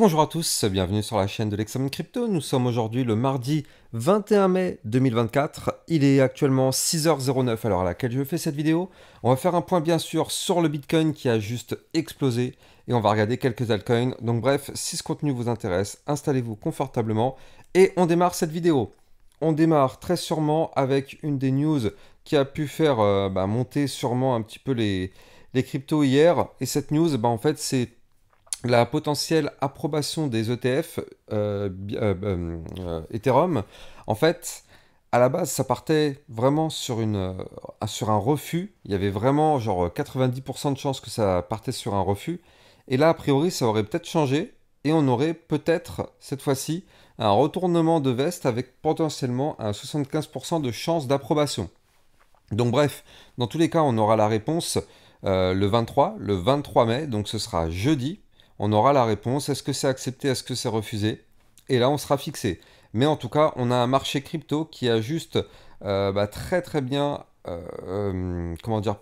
Bonjour à tous, bienvenue sur la chaîne de l'Examen Crypto. Nous sommes aujourd'hui le mardi 21 mai 2024. Il est actuellement 6h09 à l'heure à laquelle je fais cette vidéo. On va faire un point bien sûr sur le Bitcoin qui a juste explosé et on va regarder quelques altcoins. Donc bref, si ce contenu vous intéresse, installez-vous confortablement et on démarre cette vidéo. On démarre très sûrement avec une des news qui a pu faire monter sûrement un petit peu les cryptos hier. Et cette news, en fait, c'est la potentielle approbation des ETF Ethereum. En fait, à la base, ça partait vraiment sur un refus. Il y avait vraiment genre 90% de chances que ça partait sur un refus. Et là, a priori, ça aurait peut-être changé. Et on aurait peut-être, cette fois-ci, un retournement de veste avec potentiellement un 75% de chances d'approbation. Donc bref, dans tous les cas, on aura la réponse le 23 mai, donc ce sera jeudi. On aura la réponse, est-ce que c'est accepté, est-ce que c'est refusé? Et là, on sera fixé. Mais en tout cas, on a un marché crypto qui a juste très très bien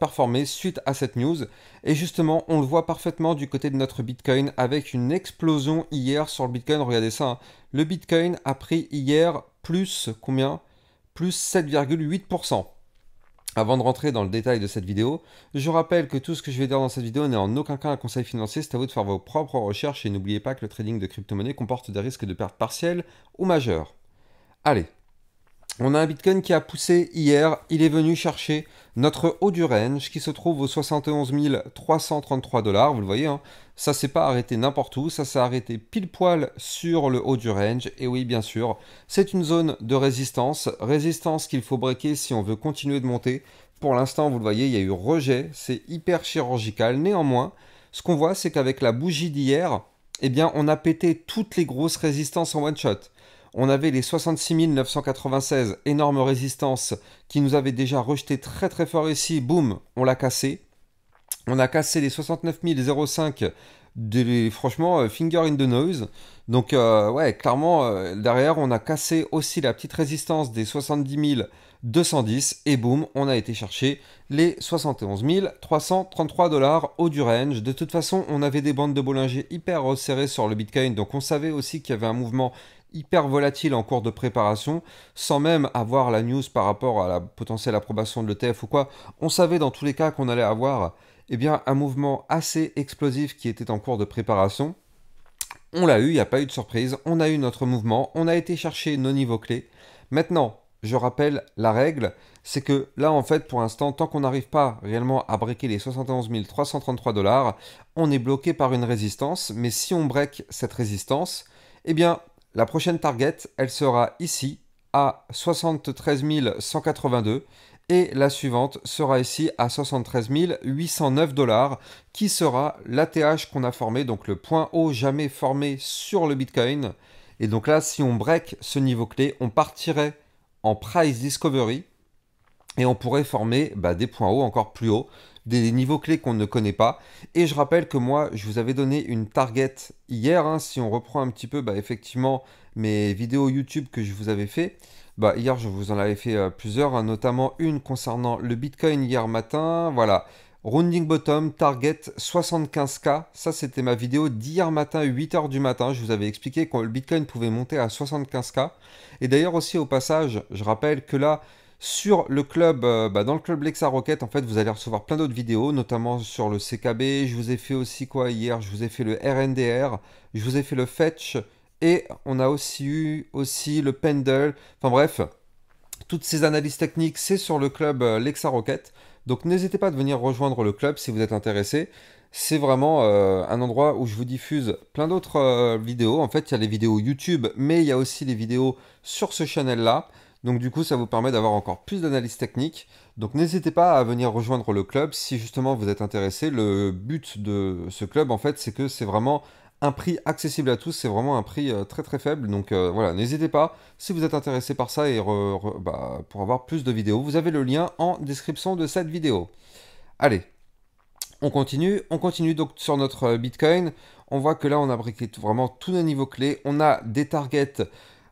performé suite à cette news. Et justement, on le voit parfaitement du côté de notre Bitcoin avec une explosion hier sur le Bitcoin. Regardez ça, hein. Le Bitcoin a pris hier plus combien? Plus 7,8%. Avant de rentrer dans le détail de cette vidéo, je rappelle que tout ce que je vais dire dans cette vidéo n'est en aucun cas un conseil financier, c'est à vous de faire vos propres recherches et n'oubliez pas que le trading de crypto-monnaie comporte des risques de perte partielle ou majeure. Allez, on a un Bitcoin qui a poussé hier, il est venu chercher notre haut du range qui se trouve aux 71 333 $, vous le voyez, hein, ça s'est pas arrêté n'importe où, ça s'est arrêté pile poil sur le haut du range, et oui bien sûr, c'est une zone de résistance, résistance qu'il faut breaker si on veut continuer de monter. Pour l'instant, vous le voyez, il y a eu rejet, c'est hyper chirurgical, néanmoins, ce qu'on voit c'est qu'avec la bougie d'hier, eh bien on a pété toutes les grosses résistances en one shot. On avait les 66 996, énorme résistance, qui nous avait déjà rejeté très très fort ici. Boum, on l'a cassé. On a cassé les 69 005, franchement, finger in the nose. Donc, ouais, clairement, derrière, on a cassé aussi la petite résistance des 70 210. Et boum, on a été chercher les 71 333 $ au du range. De toute façon, on avait des bandes de Bollinger hyper resserrées sur le Bitcoin. Donc, on savait aussi qu'il y avait un mouvement hyper volatile en cours de préparation, sans même avoir la news par rapport à la potentielle approbation de l'ETF ou quoi. On savait dans tous les cas qu'on allait avoir un mouvement assez explosif qui était en cours de préparation. On l'a eu, il n'y a pas eu de surprise. On a eu notre mouvement, on a été chercher nos niveaux clés. Maintenant, je rappelle la règle, c'est que là, en fait, pour l'instant, tant qu'on n'arrive pas réellement à breaker les 71 333 $, on est bloqué par une résistance. Mais si on break cette résistance, la prochaine target, elle sera ici, à 73 182. Et la suivante sera ici à 73 809 $, qui sera l'ATH qu'on a formé, donc le point haut jamais formé sur le Bitcoin. Et donc là, si on break ce niveau clé, on partirait en price discovery et on pourrait former des points hauts encore plus hauts, des niveaux clés qu'on ne connaît pas. Et je rappelle que moi, je vous avais donné une target hier, hein, si on reprend un petit peu effectivement mes vidéos YouTube que je vous avais fait. Hier, je vous en avais fait plusieurs, hein, notamment une concernant le Bitcoin hier matin. Voilà, rounding bottom, target 75K. Ça, c'était ma vidéo d'hier matin, 8h du matin. Je vous avais expliqué que le Bitcoin pouvait monter à 75K. Et d'ailleurs aussi, au passage, je rappelle que là, sur le club, dans le club Lexa Rocket, en fait, vous allez recevoir plein d'autres vidéos, notamment sur le CKB. Je vous ai fait aussi quoi hier? Je vous ai fait le RNDR, je vous ai fait le Fetch, et on a aussi eu le Pendle. Enfin bref, toutes ces analyses techniques, c'est sur le club Lexa Rocket. Donc n'hésitez pas à venir rejoindre le club si vous êtes intéressé. C'est vraiment un endroit où je vous diffuse plein d'autres vidéos. En fait, il y a les vidéos YouTube, mais il y a aussi les vidéos sur ce channel-là. Donc du coup, ça vous permet d'avoir encore plus d'analyses techniques. Donc n'hésitez pas à venir rejoindre le club si justement vous êtes intéressé. Le but de ce club, en fait, c'est que c'est vraiment un prix accessible à tous. C'est vraiment un prix très très faible. Donc voilà, n'hésitez pas si vous êtes intéressé par ça et pour avoir plus de vidéos. Vous avez le lien en description de cette vidéo. Allez, on continue donc sur notre Bitcoin. On voit que là, on a breaké vraiment tous nos niveaux clés. On a des targets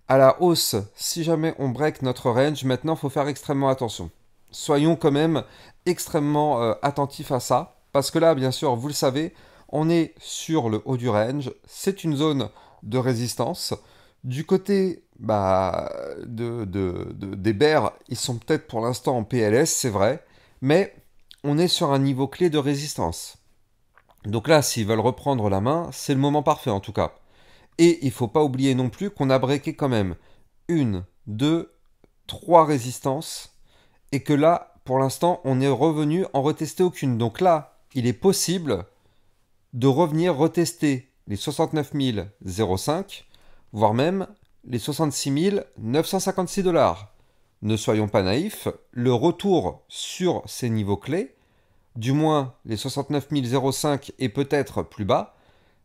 à la hausse si jamais on break notre range. Maintenant, il faut faire extrêmement attention. Soyons quand même extrêmement attentifs à ça. Parce que là, bien sûr, vous le savez, On est sur le haut du range, c'est une zone de résistance. Du côté des bears, ils sont peut-être pour l'instant en PLS, c'est vrai, mais on est sur un niveau clé de résistance. Donc là, s'ils veulent reprendre la main, c'est le moment parfait en tout cas. Et il ne faut pas oublier non plus qu'on a breaké quand même une, deux, trois résistances, et que là, pour l'instant, on est revenu en retester aucune. Donc là, il est possible de revenir retester les 69 005, voire même les 66 956 dollars. Ne soyons pas naïfs, le retour sur ces niveaux clés, du moins les 69 005 et peut-être plus bas,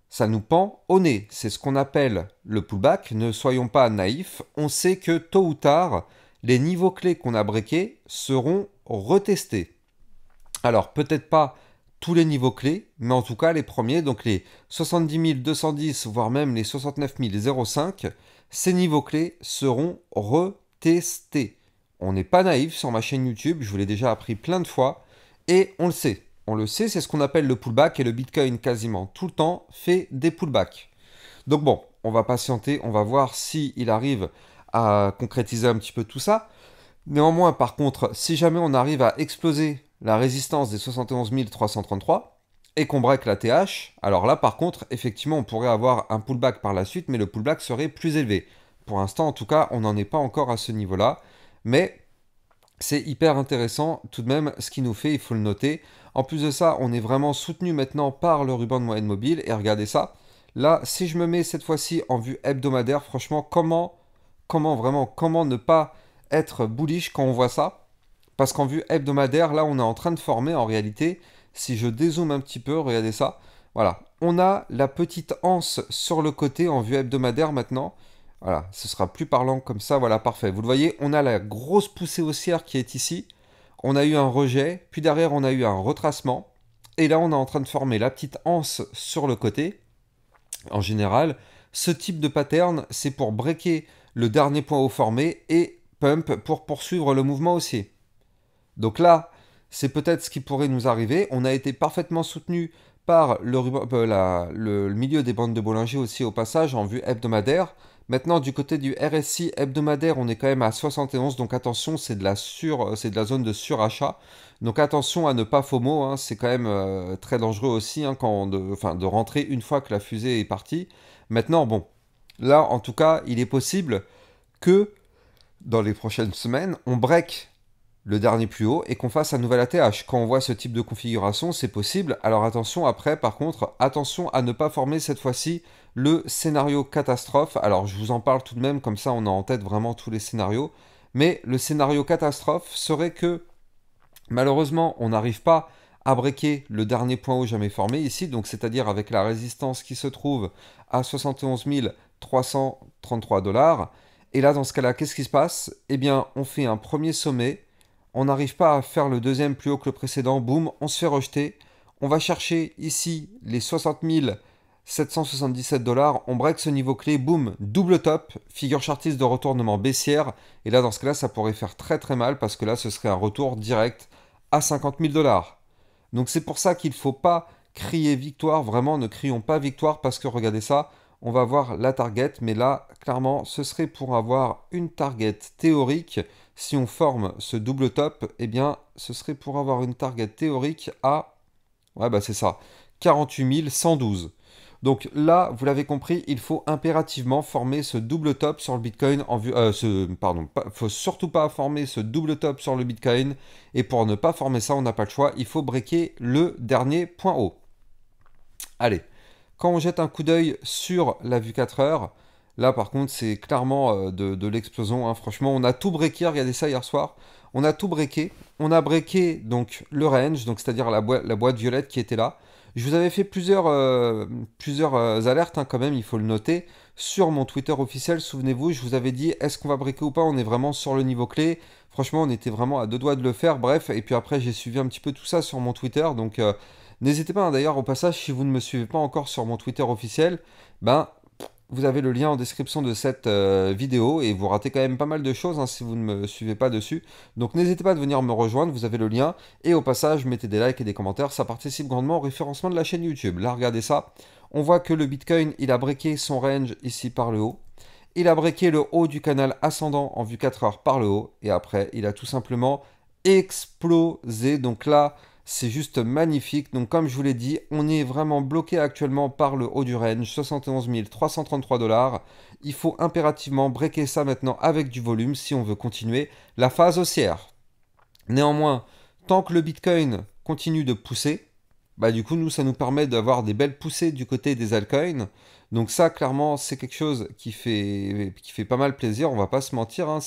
ça nous pend au nez. C'est ce qu'on appelle le pullback. Ne soyons pas naïfs. On sait que tôt ou tard, les niveaux clés qu'on a breakés seront retestés. Alors, peut-être pas tous les niveaux clés, mais en tout cas les premiers, donc les 70 210, voire même les 69 005, ces niveaux clés seront retestés. On n'est pas naïf sur ma chaîne YouTube, je vous l'ai déjà appris plein de fois, et on le sait. On le sait, c'est ce qu'on appelle le pullback, et le Bitcoin quasiment tout le temps fait des pullbacks. Donc bon, on va patienter, on va voir s'il arrive à concrétiser un petit peu tout ça. Néanmoins, par contre, si jamais on arrive à exploser la résistance des 71 333 et qu'on break la TH, alors là, par contre, effectivement, on pourrait avoir un pullback par la suite, mais le pullback serait plus élevé. Pour l'instant, en tout cas, on n'en est pas encore à ce niveau-là, mais c'est hyper intéressant tout de même ce qu'il nous fait, il faut le noter. En plus de ça, on est vraiment soutenu maintenant par le ruban de moyenne mobile, et regardez ça. Là, si je me mets cette fois-ci en vue hebdomadaire, franchement, comment ne pas être bullish quand on voit ça? Parce qu'en vue hebdomadaire, là, on est en train de former en réalité. Si je dézoome un petit peu, regardez ça. Voilà, on a la petite anse sur le côté en vue hebdomadaire maintenant. Voilà, ce sera plus parlant comme ça, voilà, parfait. Vous le voyez, on a la grosse poussée haussière qui est ici. On a eu un rejet, puis derrière on a eu un retracement. Et là, on est en train de former la petite anse sur le côté. En général, ce type de pattern, c'est pour breaker le dernier point haut formé et pump pour poursuivre le mouvement haussier. Donc là, c'est peut-être ce qui pourrait nous arriver. On a été parfaitement soutenu par le milieu des bandes de Bollinger aussi au passage en vue hebdomadaire. Maintenant, du côté du RSI hebdomadaire, on est quand même à 71, donc attention, c'est de la zone de surachat. Donc attention à ne pas FOMO, hein, c'est quand même très dangereux aussi hein, de rentrer une fois que la fusée est partie. Maintenant, bon, là, en tout cas, il est possible que dans les prochaines semaines, on break le dernier plus haut et qu'on fasse un nouvel ATH. Quand on voit ce type de configuration, c'est possible. Alors attention après, par contre, attention à ne pas former cette fois-ci le scénario catastrophe. Alors je vous en parle tout de même, comme ça on a en tête vraiment tous les scénarios. Mais le scénario catastrophe serait que malheureusement on n'arrive pas à breaker le dernier point haut jamais formé ici, donc c'est-à-dire avec la résistance qui se trouve à 71 333 dollars. Et là, dans ce cas-là, qu'est-ce qui se passe? Eh bien, on fait un premier sommet. On n'arrive pas à faire le deuxième plus haut que le précédent, boum, on se fait rejeter. On va chercher ici les 60 777 dollars, on break ce niveau clé, boum, double top, figure chartiste de retournement baissière. Et là, dans ce cas-là, ça pourrait faire très très mal parce que là, ce serait un retour direct à 50 000 dollars. Donc c'est pour ça qu'il ne faut pas crier victoire, vraiment, ne crions pas victoire parce que regardez ça, on va voir la target, mais là, clairement, ce serait pour avoir une target théorique. Si on forme ce double top, eh bien, ce serait pour avoir une target théorique à, ouais, bah c'est ça, 48 112. Donc là, vous l'avez compris, il faut impérativement former ce double top sur le Bitcoin en vue... faut surtout pas former ce double top sur le Bitcoin. Et pour ne pas former ça, on n'a pas le choix, il faut breaker le dernier point haut. Allez, quand on jette un coup d'œil sur la vue 4 heures, là par contre c'est clairement de l'explosion, hein. Franchement on a tout breaké, regardez ça hier soir, on a tout breaké, on a breaké donc le range, donc c'est-à-dire la boîte violette qui était là. Je vous avais fait plusieurs alertes hein, quand même, il faut le noter, sur mon Twitter officiel, souvenez-vous, je vous avais dit est-ce qu'on va breaker ou pas, on est vraiment sur le niveau clé, franchement on était vraiment à deux doigts de le faire, bref, et puis après j'ai suivi un petit peu tout ça sur mon Twitter, donc... n'hésitez pas hein, d'ailleurs au passage, si vous ne me suivez pas encore sur mon Twitter officiel, ben vous avez le lien en description de cette vidéo et vous ratez quand même pas mal de choses hein, si vous ne me suivez pas dessus. Donc n'hésitez pas à venir me rejoindre, vous avez le lien. Et au passage, mettez des likes et des commentaires, ça participe grandement au référencement de la chaîne YouTube. Là, regardez ça. On voit que le Bitcoin, il a breaké son range ici par le haut. Il a breaké le haut du canal ascendant en vue 4 heures par le haut. Et après, il a tout simplement explosé. Donc là, c'est juste magnifique. Donc comme je vous l'ai dit, on est vraiment bloqué actuellement par le haut du range, 71 333 $. Il faut impérativement breaker ça maintenant avec du volume si on veut continuer la phase haussière. Néanmoins, tant que le Bitcoin continue de pousser, bah du coup nous ça nous permet d'avoir des belles poussées du côté des altcoins. Donc ça clairement c'est quelque chose qui fait pas mal plaisir, on va pas se mentir, hein,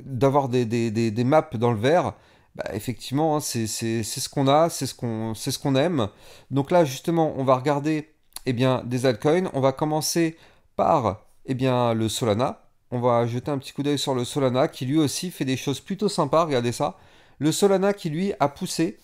d'avoir des maps dans le vert. Bah, effectivement, hein, c'est ce qu'on a, c'est ce qu'on aime. Donc là, justement, on va regarder eh bien, des altcoins. On va commencer par eh bien, le Solana. On va jeter un petit coup d'œil sur le Solana qui lui aussi fait des choses plutôt sympas. Regardez ça. Le Solana qui lui a poussé.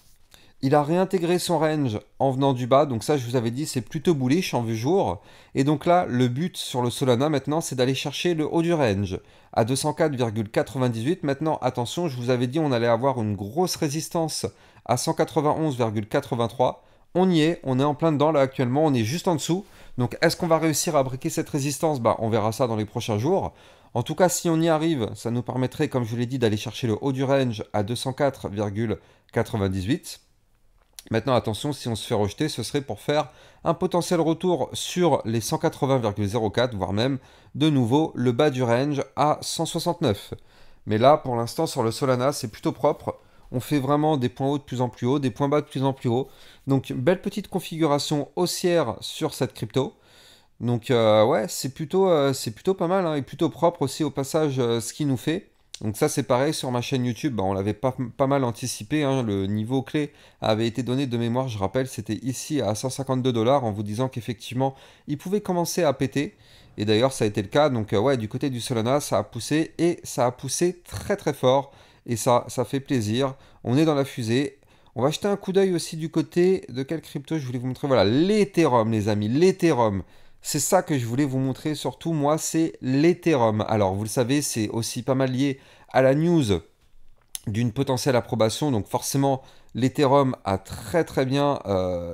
Il a réintégré son range en venant du bas, donc ça je vous avais dit c'est plutôt bullish en vue jour. Et donc là le but sur le Solana maintenant c'est d'aller chercher le haut du range à 204,98. Maintenant attention, je vous avais dit on allait avoir une grosse résistance à 191,83. On y est, on est en plein dedans là actuellement, on est juste en dessous. Donc est-ce qu'on va réussir à briquer cette résistance? Bah on verra ça dans les prochains jours. En tout cas si on y arrive, ça nous permettrait comme je vous l'ai dit d'aller chercher le haut du range à 204,98. Maintenant, attention, si on se fait rejeter, ce serait pour faire un potentiel retour sur les 180,04, voire même de nouveau le bas du range à 169. Mais là, pour l'instant, sur le Solana, c'est plutôt propre. On fait vraiment des points hauts de plus en plus haut, des points bas de plus en plus haut. Donc, belle petite configuration haussière sur cette crypto. Donc, ouais, c'est plutôt pas mal hein, et plutôt propre aussi au passage ce qu'il nous fait. Donc ça c'est pareil sur ma chaîne YouTube, bah, on l'avait pas mal anticipé, hein, le niveau clé avait été donné de mémoire, je rappelle, c'était ici à 152 $ en vous disant qu'effectivement il pouvait commencer à péter. Et d'ailleurs ça a été le cas, donc ouais du côté du Solana ça a poussé et ça a poussé très très fort et ça fait plaisir. On est dans la fusée. On va jeter un coup d'œil aussi du côté de quelle crypto je voulais vous montrer. Voilà, l'Ethereum les amis, l'Ethereum. C'est ça que je voulais vous montrer, surtout moi, c'est l'Ethereum. Alors, vous le savez, c'est aussi pas mal lié à la news d'une potentielle approbation. Donc, forcément, l'Ethereum a très très bien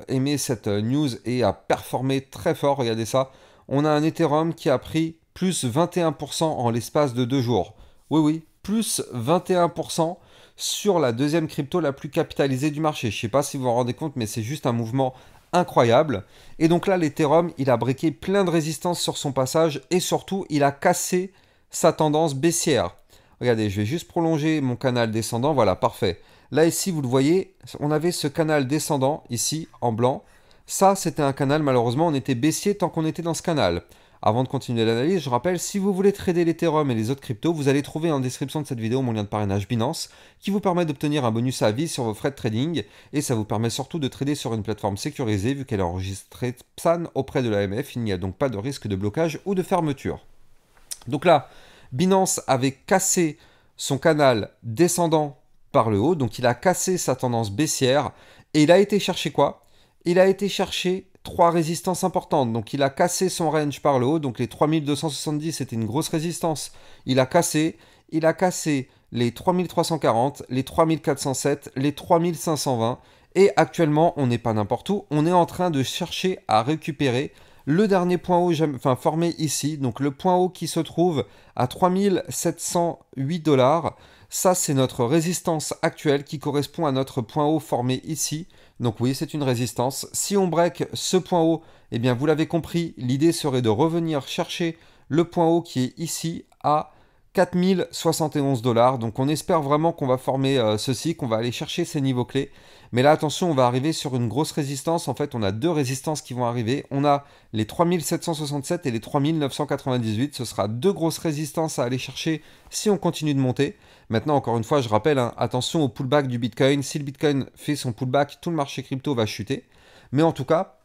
aimé cette news et a performé très fort. Regardez ça. On a un Ethereum qui a pris plus 21% en l'espace de 2 jours. Oui, oui, plus 21% sur la deuxième crypto la plus capitalisée du marché. Je ne sais pas si vous vous rendez compte, mais c'est juste un mouvement incroyable. Et donc là, l'Ethereum, il a breaké plein de résistance sur son passage et surtout, il a cassé sa tendance baissière. Regardez, je vais juste prolonger mon canal descendant. Voilà, parfait. Là, ici, vous le voyez, on avait ce canal descendant, ici, en blanc. Ça, c'était un canal, malheureusement, on était baissier tant qu'on était dans ce canal. Avant de continuer l'analyse, je rappelle, si vous voulez trader l'Ethereum et les autres cryptos, vous allez trouver en description de cette vidéo mon lien de parrainage Binance qui vous permet d'obtenir un bonus à vie sur vos frais de trading et ça vous permet surtout de trader sur une plateforme sécurisée vu qu'elle est enregistrée PSAN auprès de l'AMF. Il n'y a donc pas de risque de blocage ou de fermeture. Donc là, Binance avait cassé son canal descendant par le haut, donc il a cassé sa tendance baissière et il a été chercher quoi? Il a été chercher trois résistances importantes. Donc il a cassé son range par le haut. Donc les 3270 c'était une grosse résistance. Il a cassé les 3340, les 3407, les 3520. Et actuellement, on n'est pas n'importe où. On est en train de chercher à récupérer le dernier point haut formé ici. Donc le point haut qui se trouve à 3708 $. Ça, c'est notre résistance actuelle qui correspond à notre point haut formé ici. Donc oui, c'est une résistance. Si on break ce point haut, eh bien vous l'avez compris, l'idée serait de revenir chercher le point haut qui est ici à 4071 $. Donc on espère vraiment qu'on va former ceci, qu'on va aller chercher ces niveaux clés. Mais là, attention, on va arriver sur une grosse résistance. En fait, on a deux résistances qui vont arriver. On a les 3767 et les 3998. Ce sera deux grosses résistances à aller chercher si on continue de monter. Maintenant, encore une fois, je rappelle, hein, attention au pullback du Bitcoin. Si le Bitcoin fait son pullback, tout le marché crypto va chuter. Mais en tout cas,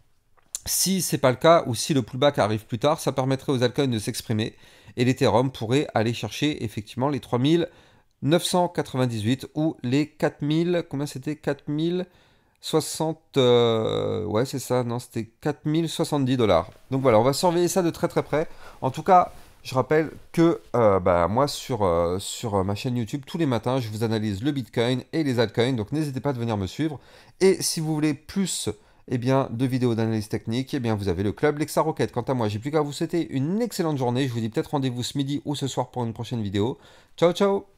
si ce n'est pas le cas ou si le pullback arrive plus tard, ça permettrait aux altcoins de s'exprimer et l'Ethereum pourrait aller chercher effectivement les 3998 ou les 4000, combien c'était 4000 60, ouais, c'est ça, non, c'était 4070 $. Donc voilà, on va surveiller ça de très très près. En tout cas, je rappelle que bah, moi, sur ma chaîne YouTube, tous les matins, je vous analyse le Bitcoin et les altcoins. Donc n'hésitez pas de venir me suivre. Et si vous voulez plus eh bien, de vidéos d'analyse technique, eh bien, vous avez le club Lexa Rocket. Quant à moi, j'ai plus qu'à vous souhaiter une excellente journée. Je vous dis peut-être rendez-vous ce midi ou ce soir pour une prochaine vidéo. Ciao, ciao!